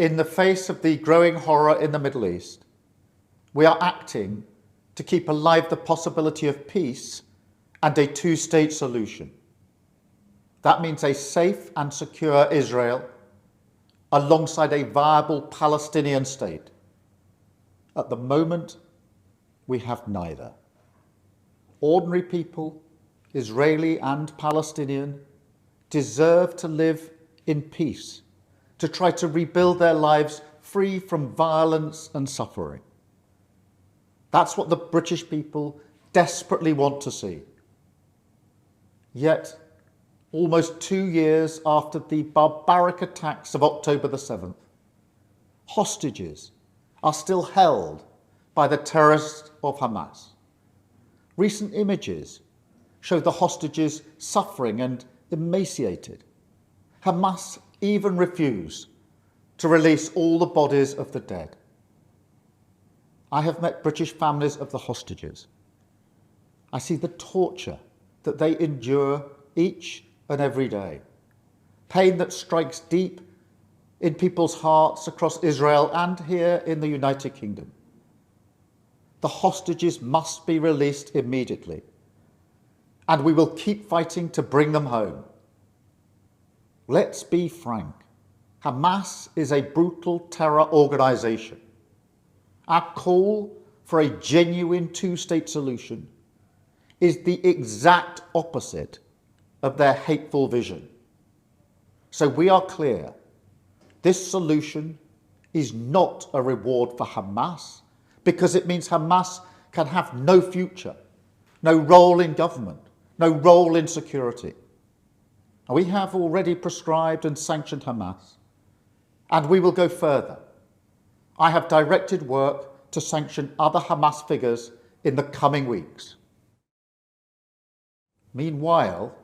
In the face of the growing horror in the Middle East, we are acting to keep alive the possibility of peace and a two-state solution. That means a safe and secure Israel alongside a viable Palestinian state. At the moment, we have neither. Ordinary people, Israeli and Palestinian, deserve to live in peace, to try to rebuild their lives free from violence and suffering. That's what the British people desperately want to see. Yet, almost 2 years after the barbaric attacks of October the 7th, hostages are still held by the terrorists of Hamas. Recent images show the hostages suffering and emaciated. Hamas even refused to release all the bodies of the dead. I have met British families of the hostages. I see the torture that they endure each and every day, pain that strikes deep in people's hearts across Israel and here in the United Kingdom. The hostages must be released immediately, and we will keep fighting to bring them home. Let's be frank. Hamas is a brutal terror organization. Our call for a genuine two-state solution is the exact opposite of their hateful vision. So we are clear, this solution is not a reward for Hamas, because it means Hamas can have no future, no role in government, no role in security. We have already prescribed and sanctioned Hamas, and we will go further. I have directed work to sanction other Hamas figures in the coming weeks. Meanwhile,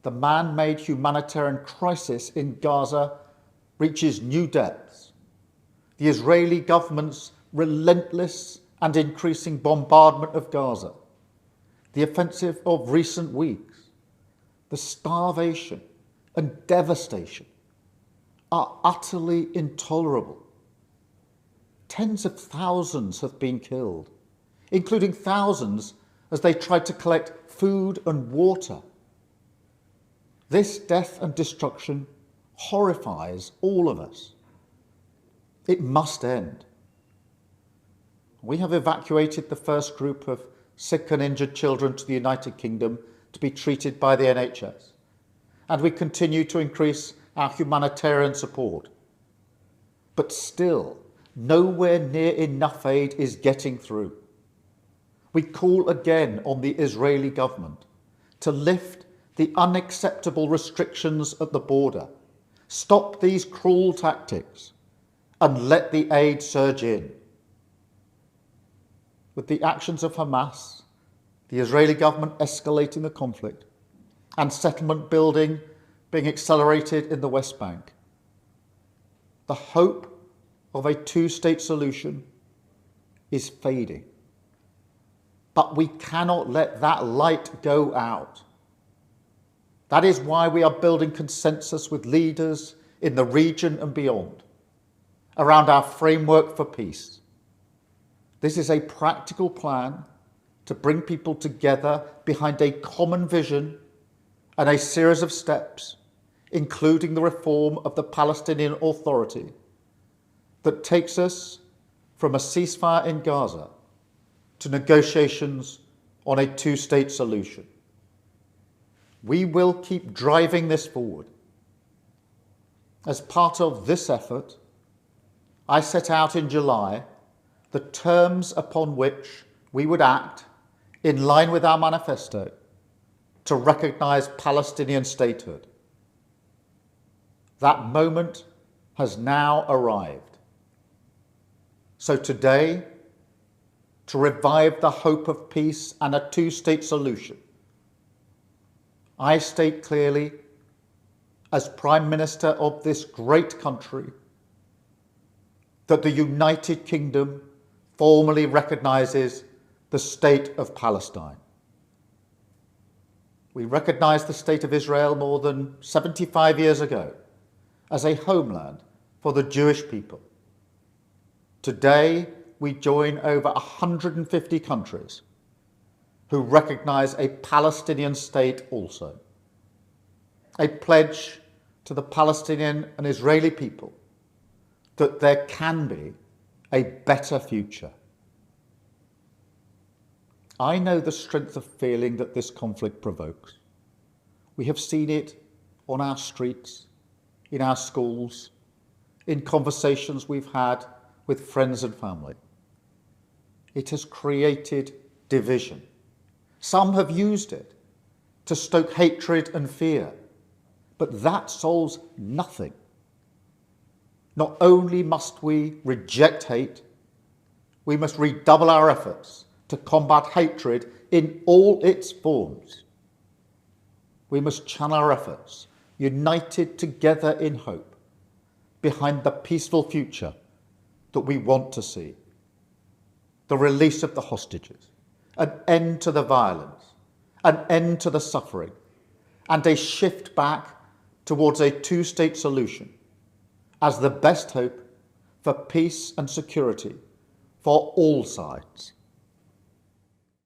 the man-made humanitarian crisis in Gaza reaches new depths. The Israeli government's relentless and increasing bombardment of Gaza, the offensive of recent weeks, the starvation and devastation are utterly intolerable. Tens of thousands have been killed, including thousands as they tried to collect food and water. This death and destruction horrifies all of us. It must end. We have evacuated the first group of sick and injured children to the United Kingdom to be treated by the NHS, and we continue to increase our humanitarian support. But still, nowhere near enough aid is getting through. We call again on the Israeli government to lift the unacceptable restrictions at the border, stop these cruel tactics, and let the aid surge in. With the actions of Hamas, the Israeli government escalating the conflict, and settlement building being accelerated in the West Bank, the hope of a two-state solution is fading. But we cannot let that light go out. That is why we are building consensus with leaders in the region and beyond around our framework for peace. This is a practical plan to bring people together behind a common vision and a series of steps, including the reform of the Palestinian Authority, that takes us from a ceasefire in Gaza to negotiations on a two-state solution. We will keep driving this forward. As part of this effort, I set out in July the terms upon which we would act in line with our manifesto to recognise Palestinian statehood. That moment has now arrived. So today, to revive the hope of peace and a two-state solution, I state clearly, as Prime Minister of this great country, that the United Kingdom formally recognises the State of Palestine. We recognised the State of Israel more than 75 years ago as a homeland for the Jewish people. Today, we join over 150 countries who recognise a Palestinian state also. A pledge to the Palestinian and Israeli people that there can be a better future. I know the strength of feeling that this conflict provokes. We have seen it on our streets, in our schools, in conversations we've had with friends and family. It has created division. Some have used it to stoke hatred and fear, but that solves nothing. Not only must we reject hate, we must redouble our efforts to combat hatred in all its forms. We must channel our efforts, united together in hope, behind the peaceful future that we want to see. The release of the hostages, an end to the violence, an end to the suffering, and a shift back towards a two-state solution as the best hope for peace and security for all sides.